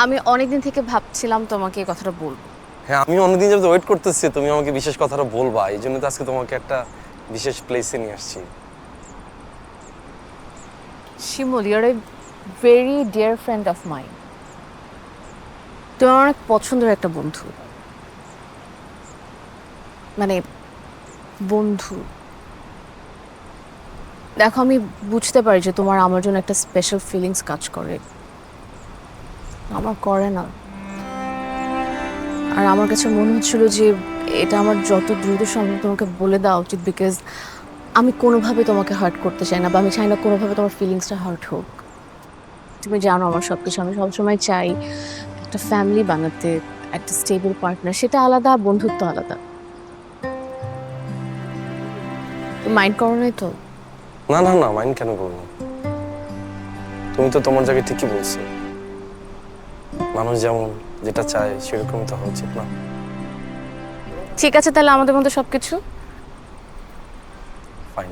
আমি অনেকদিন থেকে ভাবছিলাম তোমাকে এই কথাটা বলবো। হ্যাঁ, আমি অনেকদিন যাবত ওয়েট করতেছি তুমি আমাকে বিশেষ কথাটা বলবা, এই জন্য তো আজকে তোমাকে একটা বিশেষ প্লেসে নিয়ে আসছি। Shimul, your a very dear friend of mind. তুমি আমার অনেক পছন্দের একটা বন্ধু, মানে বন্ধু। দেখো, আমি বুঝতে পারি যে তোমার আমার জন্য একটা স্পেশাল ফিলিংস কাজ করে, আমার করে না। আর আমার কাছে মনে হচ্ছিল যে এটা আমার যত দ্রুত সম্ভব তোমাকে বলে দেওয়া উচিত, বিকজ আমি কোনোভাবে তোমাকে হার্ট করতে চাই না, বা আমি চাই না কোনোভাবে তোমার ফিলিংসটা হার্ট হোক। তুমি জানো আমার সবকিছু, আমি সবসময় চাই একটা ফ্যামিলি বানাতে, একটা স্টেবল পার্টনার, সেটা আলাদা, বন্ধুত্ব আলাদা। মাইন্ড করো নাই তো? না না না, মাইন্ড কেন করবো? তুমি তো তোমার জায়গায় ঠিকই বলছো। মানুষ যেমন যেটা চায় সেরকমই তো হওয়া উচিত না? ঠিক আছে, তাহলে আমাদের মধ্যে সবকিছু ফাইন।